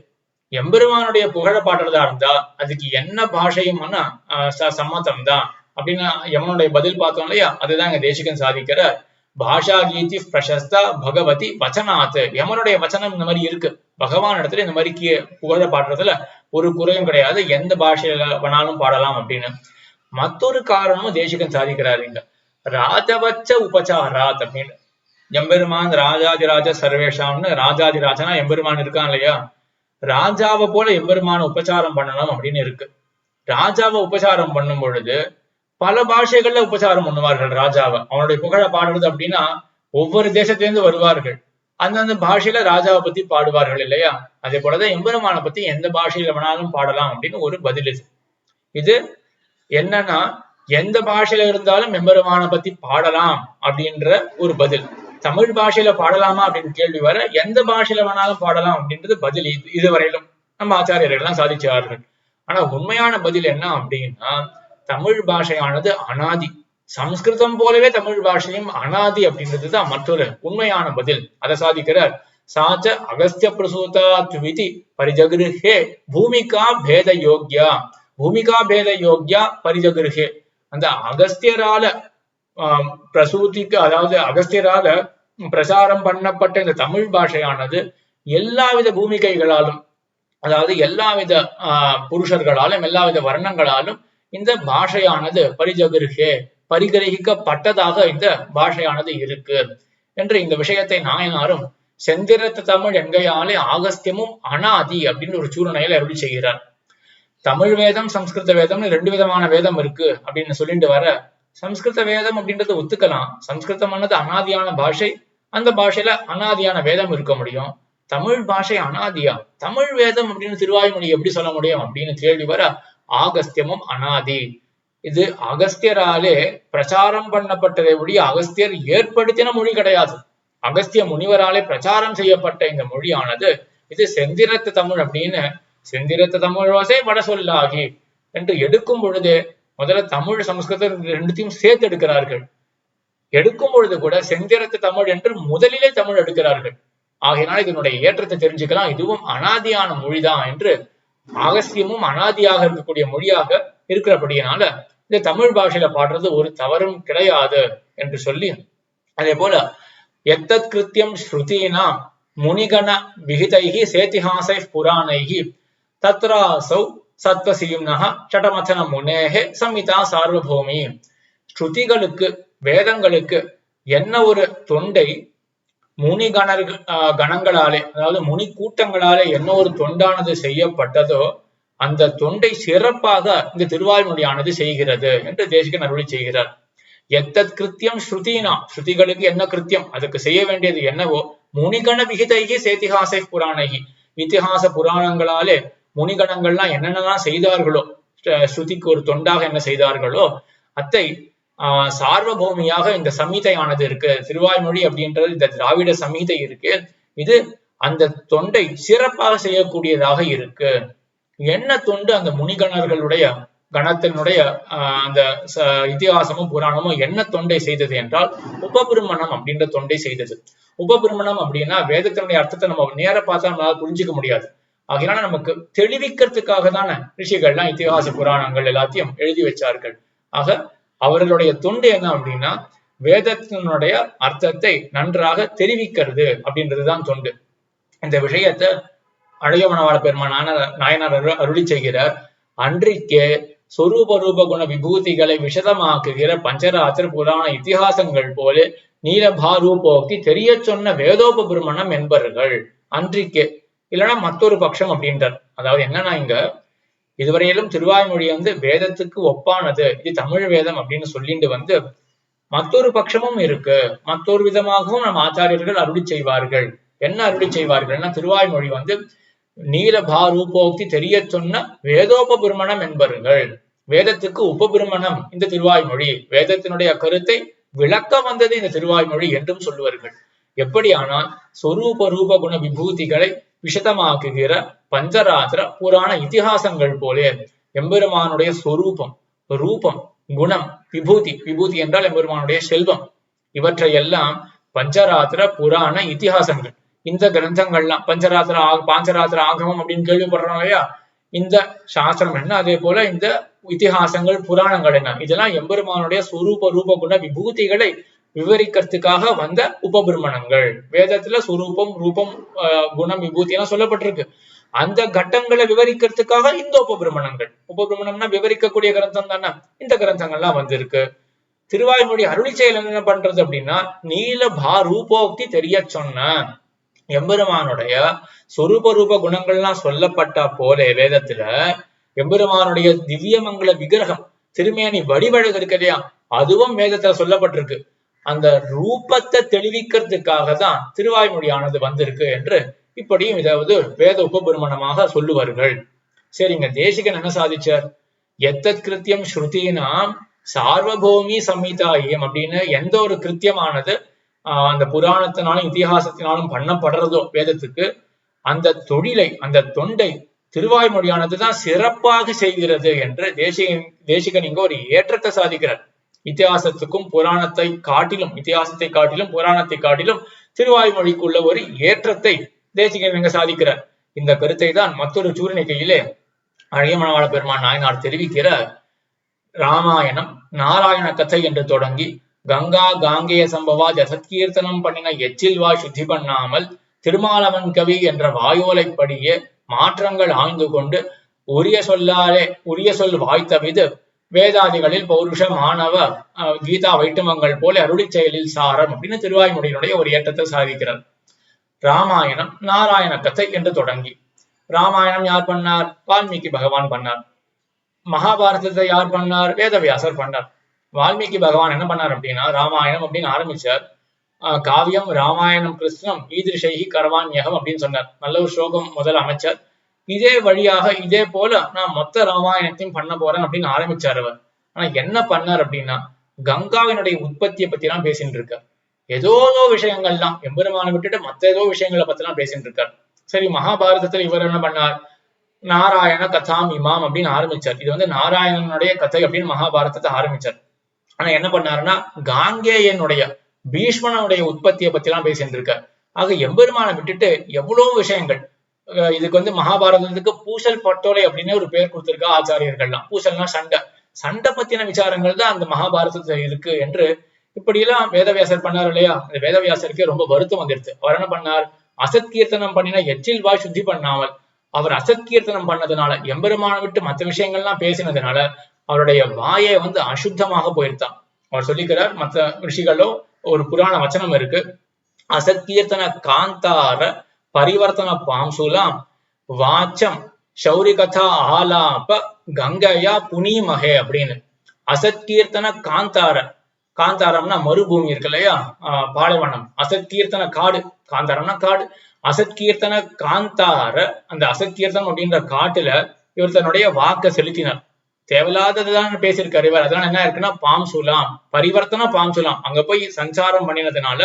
எம்பெருமானுடைய புகழ பாடுறதா இருந்தா அதுக்கு என்ன பாஷையும் சம்மதம் தான் அப்படின்னு எவனுடைய பதில் பார்த்தோம் இல்லையா, அதுதான் இங்க தேசிகன் சாதிக்கிற பாஷா கீதி பிரசஸ்தா பகவதி வச்சனாத். எமனுடைய வச்சனம் இந்த மாதிரி இருக்கு, பகவான் இடத்துல இந்த மாதிரி புகழ பாடுறதுல ஒரு குறையும் கிடையாது, எந்த பாஷையில வேணாலும் பாடலாம் அப்படின்னு. மற்றொரு காரணமும் தேசிகன் சாதிக்கிறாரு இங்க, ராஜவச்ச உபசாராத் அப்படின்னு. எம்பெருமான் ராஜாதிராஜ சர்வேஷாம்னு, ராஜாதிராஜனா எம்பெருமான் இருக்கான் இல்லையா, ராஜாவை போல எம்பெருமான உபசாரம் பண்ணணும் அப்படின்னு இருக்கு. ராஜாவை உபசாரம் பண்ணும் பொழுது பல பாஷைகள்ல உபசாரம் பண்ணுவார்கள் ராஜாவை. அவனுடைய புகழ பாடுறது அப்படின்னா ஒவ்வொரு தேசத்திலிருந்து வருவார்கள், அந்தந்த பாஷையில ராஜாவை பத்தி பாடுவார்கள் இல்லையா. அதே போலதான் எம்பெருமான பத்தி எந்த பாஷையில வேணாலும் பாடலாம் அப்படின்னு ஒரு பதில் இது. இது என்னன்னா, எந்த பாஷையில இருந்தாலும் எம்பெருமான பத்தி பாடலாம் அப்படின்ற ஒரு பதில். தமிழ் பாஷையில பாடலாமா அப்படின்னு கேள்வி வர, எந்த பாஷையில வேணாலும் பாடலாம் அப்படின்றது பதில். இதுவரையிலும் நம்ம ஆச்சாரியர்கள் எல்லாம் சாதிச்சார்கள். ஆனா உண்மையான பதில் என்ன அப்படின்னா, தமிழ் பாஷையானது அனாதி, சம்ஸ்கிருதம் போலவே தமிழ் பாஷையும் அனாதி அப்படின்றதுதான் மற்றொரு உண்மையான பதில். அதை சாதிக்கிறார். சாச்ச அகஸ்திய பிரசூதா துவிதி பரிஜகிருஹே பூமிகா பேத யோக்யா, பூமிகா பேத யோக்யா பரிஜகிருஹே. அந்த அகஸ்தியரால பிரசூதிக்கு, அதாவது அகஸ்தியரால பிரசாரம் பண்ணப்பட்ட இந்த தமிழ் பாஷையானது எல்லாவித பூமிகைகளாலும், அதாவது எல்லாவித புருஷர்களாலும் எல்லாவித வர்ணங்களாலும் இந்த பாஷையானது பரிஜகிருஹே பரிகிரகிக்கப்பட்டதாக இந்த பாஷையானது இருக்கு என்று இந்த விஷயத்தை நாயனாரும் செந்திரத்த தமிழ் என்கையாலே ஆகஸ்தியமும் அனாதி அப்படின்னு ஒரு சூழ்நிலையில அருளி செய்கிறார். தமிழ் வேதம் சம்ஸ்கிருத வேதம்னு 2 விதமான வேதம் இருக்கு அப்படின்னு சொல்லிட்டு வர, சம்ஸ்கிருத வேதம் அப்படின்றத ஒத்துக்கலாம், சம்ஸ்கிருதமானது அனாதியான பாஷை, அந்த பாஷையில அனாதியான வேதம் இருக்க முடியும். தமிழ் பாஷை அனாதியா, தமிழ் வேதம் அப்படின்னு திருவாய்மொழி எப்படி சொல்ல முடியும் அப்படின்னு கேள்வி வர, ஆகஸ்தியமும் அனாதி. இது அகஸ்தியராலே பிரச்சாரம் பண்ணப்பட்டதை ஒழிய அகஸ்தியர் ஏற்படுத்தின மொழி கிடையாது. அகஸ்திய முனிவராலே பிரச்சாரம் செய்யப்பட்ட இந்த மொழியானது இது செந்திரத்து தமிழ் அப்படின்னு, செந்திரத்து தமிழ் வாசை வட சொல்லாகி என்று எடுக்கும் பொழுது முதல்ல தமிழ் சமஸ்கிருதம் ரெண்டுத்தையும் சேர்த்து எடுக்கிறார்கள். எடுக்கும் பொழுது கூட செந்திரத்து தமிழ் என்று முதலிலே தமிழ் எடுக்கிறார்கள். ஆகையினால் இதனுடைய ஏற்றத்தை தெரிஞ்சுக்கலாம். இதுவும் அனாதியான மொழிதான் என்று, அகஸ்தியமும் அனாதியாக இருக்கக்கூடிய மொழியாக இருக்கிறபடியினால இந்த தமிழ் பாஷையில பாடுறது ஒரு தவறும் கிடையாது என்று சொல்லி, அதே போல எத்தத் கிருத்தியம் ஸ்ருதீனா முனிகண விகிதைஹி சேதிஹாசை புராணைஹி தத்ராசௌ சத்வசீம்னஹ சடமதன முனேஹே சம்ஹிதா சார்வபௌமி. ஸ்ருதிகளுக்கு வேதங்களுக்கு என்ன ஒரு தொண்டை முனி கணங்களாலே, அதாவது முனி கூட்டங்களாலே என்ன ஒரு தொண்டானது செய்யப்பட்டதோ அந்த தொண்டை சிறப்பாக இந்த திருவாய்மொழியானது செய்கிறது என்று தேசிகன் அருளி செய்கிறார். எத்தத் கிருத்தியம் ஸ்ருதீனா, ஸ்ருதிகளுக்கு என்ன கிருத்தியம், அதுக்கு செய்ய வேண்டியது என்னவோ, முனிகண விகிதைகி சேதிஹாசை புராணைகி, இத்திஹாச புராணங்களாலே முனிகணங்கள்லாம் என்னென்னலாம் செய்தார்களோ, ஸ்ருதிக்கு ஒரு தொண்டாக என்ன செய்தார்களோ அத்தை சார்வபௌமியாக இந்த சம்ஹிதையானது இருக்கு. திருவாய்மொழி அப்படின்றது இந்த திராவிட சம்ஹிதை இருக்கு, இது அந்த தொண்டை சிறப்பாக செய்யக்கூடியதாக இருக்கு. என்ன தொண்டு அந்த முனிகணர்களுடைய கணத்தினுடைய அந்த இதிகாசமும் புராணமும் என்ன தொண்டை செய்தது என்றால் உபபிரமணம் அப்படின்ற தொண்டை செய்தது. உபபிரமணம் அப்படின்னா வேதத்தினுடைய அர்த்தத்தை நம்ம நேர பார்த்தா நம்மளால புரிஞ்சுக்க முடியாது. ஆகையால நமக்கு தெளிவிக்கிறதுக்காக தான ரிஷிகள்லாம் இதிகாச புராணங்கள் எல்லாத்தையும் எழுதி வச்சார்கள். ஆக அவர்களுடைய தொண்டு என்ன அப்படின்னா வேதத்தினுடைய அர்த்தத்தை நன்றாக தெரிவிக்கிறது அப்படின்றதுதான் தொண்டு. இந்த விஷயத்தை அழகியமணவாள பெருமான் நாயனார் அருளி செய்கிறார். அன்றிக்கே சொரூப ரூப குண விபூதிகளை விஷதமாக்குகிற பஞ்சராத்திர புராண இத்திஹாசங்கள் போல நீலபாரூபோக்கி தெரிய சொன்ன வேதோபபிரமணம் என்பர்கள். அன்றிக்கே இல்லைன்னா மற்றொரு பட்சம் அப்படின்றார். அதாவது என்னன்னா, இங்க இதுவரையிலும் திருவாய்மொழி வேதத்துக்கு ஒப்பானது, இது தமிழ் வேதம் அப்படின்னு சொல்லிட்டு மற்றொரு பட்சமும் இருக்கு, மற்றொரு விதமாகவும் நம்ம ஆச்சாரியர்கள் அருளி செய்வார்கள். என்ன அருளி செய்வார்கள்னா, திருவாய்மொழி நீலபாரூபோக்தி தெரிய சொன்ன வேதோபபிரமணம் என்பர்கள். வேதத்துக்கு உபபிரமணம் இந்த திருவாய்மொழி, வேதத்தினுடைய கருத்தை விளக்க வந்தது இந்த திருவாய்மொழி என்றும் சொல்லுவார்கள். எப்படியானால் சொரூப ரூப குண விபூதிகளை விஷதமாக்குகிற பஞ்சராத்திர புராண இதிகாசங்கள் போலே எம்பெருமானுடைய சொரூபம், ரூபம், குணம், விபூதி, விபூதி என்றால் எம்பெருமானுடைய செல்வம், இவற்றையெல்லாம் பஞ்சராத்திர புராண இதிகாசங்கள், இந்த கிரந்தங்கள்லாம் பாஞ்சராத்திர ஆகமம் அப்படின்னு கேள்விப்படுறோம் இல்லையா, இந்த சாஸ்திரம் என்ன, அதே போல இந்த இதிகாசங்கள் புராணங்கள் என்ன, இதெல்லாம் எம்பெருமானுடைய சுரூப ரூப குண விபூதிகளை விவரிக்கிறதுக்காக வந்த உபபிரமணங்கள். வேதத்துல சுரூபம் ரூபம் குணம் விபூதி எல்லாம் சொல்லப்பட்டிருக்கு. அந்த கட்டங்களை விவரிக்கிறதுக்காக இந்த உபபிரமணங்கள், உபபிரமணம்னா விவரிக்கக்கூடிய கிரந்தம் தானே, இந்த கிரந்தங்கள்லாம் வந்திருக்கு. திருவாய்மொழி அருளி செயல் என்ன பண்றது அப்படின்னா, நீலபாரூபோக்தி தெரிய சொன்ன எம்பெருமானுடைய சொரூப ரூப குணங்கள்லாம் சொல்லப்பட்ட போல வேதத்துல எம்பெருமானுடைய திவ்யமங்கல விக்கிரகம் திருமேனி வடிவழகு இருக்கு இல்லையா, அதுவும் வேதத்துல சொல்லப்பட்டிருக்கு. அந்த ரூபத்தை தெளிவிக்கிறதுக்காக தான் திருவாய்மொழியானது வந்திருக்கு என்று இப்படியும் இதாவது வேத உபபிரமணமாக சொல்லுவார்கள். சரிங்க, தேசிகன் என்ன சாதிச்சார்? எத்தத் கிருத்தியம் ஸ்ருதினாம் சார்வபௌமி சம்ஹிதாயம் அப்படின்னு எந்த ஒரு கிருத்தியமானது அந்த புராணத்தினாலும் இதிகாசத்தினாலும் பண்ணப்படுறதோ வேதத்துக்கு, அந்த தொழிலை அந்த தொண்டை திருவாய்மொழியானதுதான் சிறப்பாக செய்கிறது என்று தேசிகன் இங்க ஒரு ஏற்றத்தை சாதிக்கிறார். இதிகாசத்துக்கும் புராணத்தை காட்டிலும், இதிகாசத்தை காட்டிலும் புராணத்தை காட்டிலும் திருவாய்மொழிக்குள்ள ஒரு ஏற்றத்தை தேசிகன் இங்க சாதிக்கிறார். இந்த கருத்தை தான் மற்றொரு சூரியனிக்கையிலே அழகியமணவாள பெருமான் நாயனார் தெரிவிக்கிற ராமாயணம் நாராயண கதை என்று தொடங்கி கங்கா காங்கேய சம்பவா ஜசத்கீர்த்தனம் பண்ணின எச்சில்வாய் சுத்தி பண்ணாமல் திருமாலவன் கவி என்ற வாயோலைப்படியே மாற்றங்கள் ஆய்ந்து கொண்டு உரிய சொல் வாய்த்தவிது வேதாதிகளில் பௌருஷ மாணவ கீதா வைட்டமங்கள் போல அருளி செயலில் சாரம் அப்படின்னு திருவாய்மொழியினுடைய ஒரு ஏற்றத்தை சாதிக்கிறார். ராமாயணம் நாராயண கதை என்று தொடங்கி, ராமாயணம் யார் பண்ணார்? வால்மீகி பகவான் பண்ணார். மகாபாரதத்தை யார் பண்ணார்? வேதவியாசர் பண்ணார். வால்மீகி பகவான் என்ன பண்ணார் அப்படின்னா, ராமாயணம் அப்படின்னு ஆரம்பிச்சார். காவியம் ராமாயணம் கிருஷ்ணம் ஈதிருஷைஹி கரவாண்யகம் அப்படின்னு சொன்னார். நல்ல ஒரு ஸ்லோகம் முதல் அமைச்சர். இதே வழியாக இதே போல நான் மொத்த ராமாயணத்தையும் பண்ண போறேன் அப்படின்னு ஆரம்பிச்சார் அவர். ஆனா என்ன பண்ணார் அப்படின்னா கங்காவினுடைய உற்பத்தியை பத்தி எல்லாம் பேசிட்டு இருக்கார். ஏதோ விஷயங்கள்லாம் எம்பெருமானை விட்டுட்டு மத்த ஏதோ விஷயங்களை பத்தி எல்லாம் பேசிட்டு இருக்கார். சரி, மகாபாரதத்துல இவர் என்ன பண்ணார், நாராயண கதாம் இமாம் அப்படின்னு ஆரம்பிச்சார். இது வந்து நாராயணனுடைய கதை அப்படின்னு மகாபாரதத்தை ஆரம்பிச்சார். ஆனா என்ன பண்ணாருன்னா காங்கேயனுடைய பீஷ்மனுடைய உற்பத்தியை பத்தி எல்லாம் பேசிட்டு இருக்கார். ஆக எம்பெருமானை விட்டுட்டு எவ்வளவு விஷயங்கள். இதுக்கு வந்து மகாபாரதத்துக்கு பூசல் பட்டோலை அப்படின்னு ஒரு பேர் கொடுத்திருக்கா ஆச்சாரியர்கள்லாம். பூசல்னா சண்டை, சண்டை பத்தின விசாரங்கள் தான் அந்த மகாபாரதத்துல இருக்கு என்று இப்படியெல்லாம் வேதவியாசர் பண்ணார் இல்லையா. அந்த வேதவியாசருக்கே ரொம்ப வருத்தம் வந்துருச்சு. அவர் என்ன பண்ணார், அசத்கீர்த்தனம் பண்ணினா எச்சில் வாய் சுத்தி பண்ணாமல் அவர் அசத்கீர்த்தனம் பண்ணதுனால எம்பெருமானை விட்டு மற்ற விஷயங்கள்லாம் பேசினதுனால அவருடைய வாயை வந்து அசுத்தமாக போயிருத்தான். அவர் சொல்லிக்கிறார், மற்ற ரிஷிகளோ ஒரு புராண வச்சனம் இருக்கு, அசத்கீர்த்தன காந்தார பரிவர்த்தன பாம்சுலாம் வாச்சம் சௌரி கதா ஆலாப கங்கையா புனிமகே அப்படின்னு. அசத்கீர்த்தன காந்தார, காந்தாரம்னா மறுபூமி இருக்கு இல்லையா, பாலைவனம். அசத்கீர்த்தன காடு, காந்தாரம்னா காடு. அசத்கீர்த்தன காந்தார, அந்த அசத்கீர்த்தனம் அப்படின்ற காட்டுல இவர் தன்னுடைய வாக்க செலுத்தினார். தேவையில்லாததுதான் பேசியிருக்காரு இவர். அதெல்லாம் என்ன இருக்குன்னா பாம்சுலாம் பரிவர்த்தன பாம்சுலாம், அங்க போய் சஞ்சாரம் பண்ணினதுனால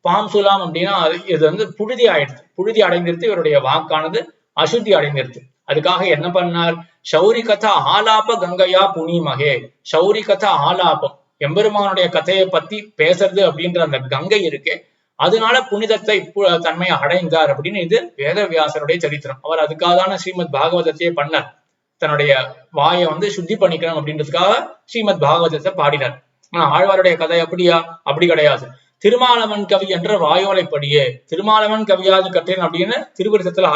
பாம்சுலாம் அப்படின்னா இது வந்து புழுதி ஆயிடுச்சு, புழுதி அடைந்திருத்து. இவருடைய வாக்கானது அசுத்தி அடைந்திருச்சு. அதுக்காக என்ன பண்ணார், சௌரி கதா ஆலாப கங்கையா புனிமகே. சௌரி கதா ஆலாபம், எம்பெருமானுடைய கதையை பத்தி பேசுறது அப்படின்ற அந்த கங்கை இருக்கே, அதனால புனிதத்தை தன்மையை அடைந்தார் அப்படின்னு இது வேதவியாசருடைய சரித்திரம். அவர் அதுக்காக ஸ்ரீமத் பாகவதத்தையே பண்ணார். தன்னுடைய வாயை வந்து சுத்தி பண்ணிக்கணும் அப்படின்றதுக்காக ஸ்ரீமத் பாகவதத்தை பாடினார். ஆனா ஆழ்வாருடைய கதை அப்படியா? அப்படி கிடையாது. திருமாலவன் கவி என்ற வாயோலைப்படியே திருமாலவன் கவியாது கற்றேன் அப்படின்னு திருவிருத்தத்துல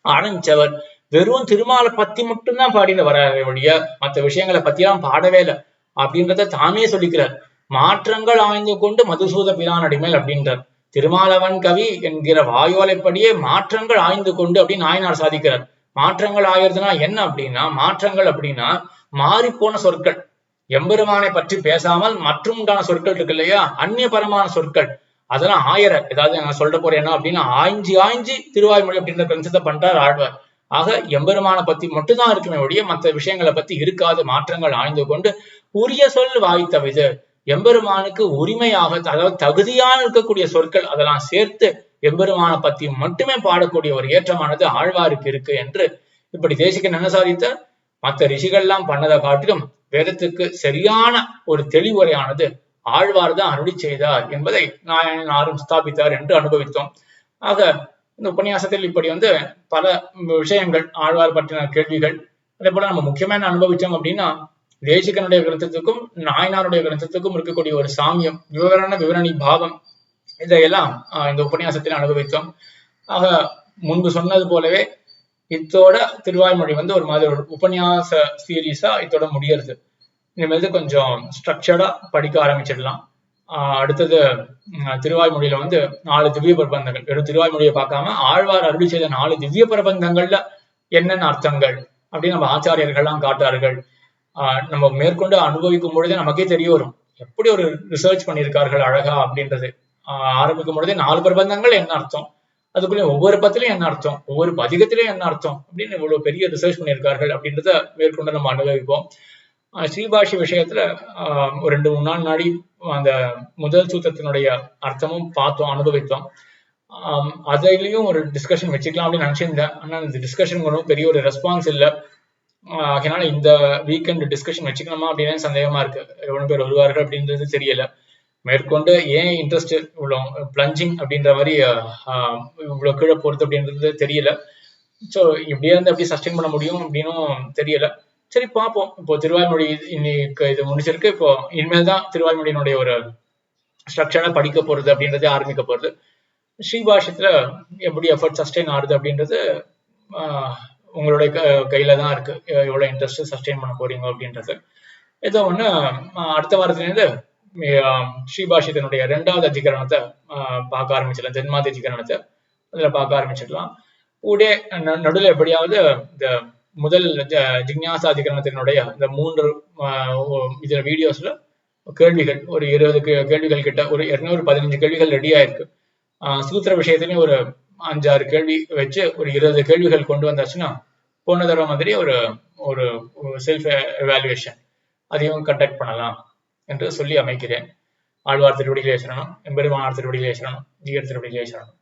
ஆரம்பிச்சவர் வெறும் திருமாலை பத்தி மட்டும்தான் பாடின வர வழிய மற்ற விஷயங்களை பத்தி எல்லாம் பாடவே இல்லை அப்படின்றத தானே சொல்லிக்கிறார். மாற்றங்கள் ஆய்ந்து கொண்டு மதுசூத பிரான் அடிமேல் அப்படின்றார். திருமாலவன் கவி என்கிற வாயோலைப்படியே மாற்றங்கள் ஆய்ந்து கொண்டு அப்படின்னு நாயனார் சாதிக்கிறார். மாற்றங்கள் ஆயிரதுனா என்ன அப்படின்னா, மாற்றங்கள் அப்படின்னா மாறி போன சொற்கள், எம்பெருமானை பற்றி பேசாமல் மற்றும் உண்டான சொற்கள் இருக்கு இல்லையா, அந்நியபரமான சொற்கள், அதெல்லாம் ஆயிரம். ஏதாவது நான் சொல்ற போறேன் என்ன அப்படின்னா, ஆய்ஞ்சி திருவாய்மொழி அப்படின்ற கிரந்தத்தை பண்றார் ஆழ்வார். ஆக எம்பெருமானை பத்தி மட்டும்தான் இருக்குமே ஒழிய மற்ற விஷயங்களை பத்தி இருக்காது. மாற்றங்கள் ஆய்ந்து கொண்டு உரிய சொல் வாய்த்தவிது, எம்பெருமானுக்கு உரிமையாக அதாவது தகுதியான இருக்கக்கூடிய சொற்கள் அதெல்லாம் சேர்த்து எம்பெருமானை பத்தி மட்டுமே பாடக்கூடிய ஒரு ஏற்றமானது ஆழ்வாருக்கு இருக்கு என்று இப்படி தேசிகன் என்ன சாதித்த, மற்ற ரிஷிகள்லாம் பண்ணதை காட்டிலும் வேதத்துக்கு சரியான ஒரு தெளிவுரையானது ஆழ்வார் தான் அருளி செய்தார் என்பதை நாயனாரும் ஸ்தாபித்தார் என்று அனுபவித்தோம். ஆக இந்த உபன்யாசத்தில் இப்படி வந்து பல விஷயங்கள் ஆழ்வார் பற்றின கேள்விகள், அதே போல நம்ம முக்கியமா என்ன அனுபவிச்சோம் அப்படின்னா, தேசிகனுடைய கிரந்தத்துக்கும் நாயனாருடைய கிரந்தத்துக்கும் இருக்கக்கூடிய ஒரு சாமியம், விவரணி பாவம், இதையெல்லாம் இந்த உபன்யாசத்தில் அனுபவித்தோம். ஆக முன்பு சொன்னது போலவே இத்தோட திருவாய்மொழி வந்து ஒரு மாதிரி ஒரு உபன்யாச சீரீஸா இத்தோட முடியறது. இனிமேல் கொஞ்சம் ஸ்ட்ரக்சர்டா படிக்க ஆரம்பிச்சிடலாம். அடுத்தது திருவாய்மொழியில வந்து 4 திவ்ய பிரபந்தங்கள், வெறும் திருவாய்மொழியை பார்க்காம ஆழ்வார் அருளி செய்த 4 திவ்ய பிரபந்தங்கள்ல என்னென்ன அர்த்தங்கள் அப்படின்னு நம்ம ஆச்சாரியர்கள்லாம் காட்டார்கள். நம்ம மேற்கொண்டு அனுபவிக்கும் பொழுதே நமக்கே தெரிய வரும் எப்படி ஒரு ரிசர்ச் பண்ணியிருக்கார்கள் அழகா அப்படின்றது. ஆரம்பிக்கும் பொழுதே 4 பிரபந்தங்கள் என்ன அர்த்தம், அதுக்குள்ளே ஒவ்வொரு பத்திலையும் என்ன அர்த்தம், ஒவ்வொரு பதிகத்திலையும் என்ன அர்த்தம் அப்படின்னு இவ்வளவு பெரிய ரிசர்ச் பண்ணியிருக்கார்கள் அப்படின்றத மேற்கொண்டு நம்ம அனுபவிப்போம். ஸ்ரீபாஷி விஷயத்துல ஒரு 2-3 நாள் முன்னாடி அந்த முதல் சூத்திரத்தினுடைய அர்த்தமும் பார்த்தோம், அனுபவித்தோம். அதுலயும் ஒரு டிஸ்கஷன் வச்சுக்கலாம் அப்படின்னு நினைச்சிருந்தேன். ஆனா இந்த டிஸ்கஷன் ஒன்றும் பெரிய ஒரு ரெஸ்பான்ஸ் இல்லை. அதனால இந்த வீக்கெண்ட் டிஸ்கஷன் வச்சுக்கணுமா அப்படின்னு சந்தேகமா இருக்கு. எவ்வளவு பேர் வருவார்கள் அப்படின்றது தெரியல. மேற்கொண்டு ஏன் இன்ட்ரெஸ்ட் இவ்வளவு பிளஞ்சிங் அப்படின்ற மாதிரி இவ்வளவு கீழே போறது அப்படின்றது தெரியல. ஸோ இப்படியே இருந்து எப்படி சஸ்டெயின் பண்ண முடியும் அப்படின்னும் தெரியல. சரி பார்ப்போம். இப்போ திருவாய்மொழி இன்னைக்கு இது முடிச்சிருக்கு. இப்போ இனிமேல் தான் திருவாய்மொழியினுடைய ஒரு ஸ்ட்ரக்சரா படிக்க போறது அப்படின்றது ஆரம்பிக்க போறது. ஸ்ரீபாஷத்துல எப்படி எஃபர்ட் சஸ்டெயின் ஆகுது அப்படின்றது உங்களுடைய கையில தான் இருக்கு, எவ்வளவு இன்ட்ரெஸ்ட் சஸ்டெயின் பண்ண போறீங்க அப்படின்றது. ஏதோ ஒண்ணு அடுத்த வாரத்திலேருந்து ஸ்ரீபாஷிதனுடைய 2வது அதிகரணத்தை பார்க்க ஆரம்பிச்சிடலாம், ஜென்மாதி அதிகரணத்தை அதுல பார்க்க ஆரம்பிச்சிடலாம். கூட நடுவில் எப்படியாவது இந்த முதல் ஜிக்ஞாசா அதிகரணத்தினுடைய இந்த 3 இதுல வீடியோஸ்ல கேள்விகள் ஒரு 20 கேள்விகள் கிட்ட ஒரு 215 கேள்விகள் ரெடியா இருக்கு. சூத்திர விஷயத்திலையும் ஒரு 5-6 கேள்வி வச்சு ஒரு 20 கேள்விகள் கொண்டு வந்தாச்சுன்னா போன தடவை மாதிரி ஒரு ஒரு செல்ஃப் எவாலுவேஷன் அதையும் கண்டக்ட் பண்ணலாம் என்று சொல்லி அமைக்கிறேன். ஆழ்வார் திருவடிகளே சரணம், எம்பெருமானார் திருவடிகளே சரணம், ஜீயர் திருவடிகளே சரணம்.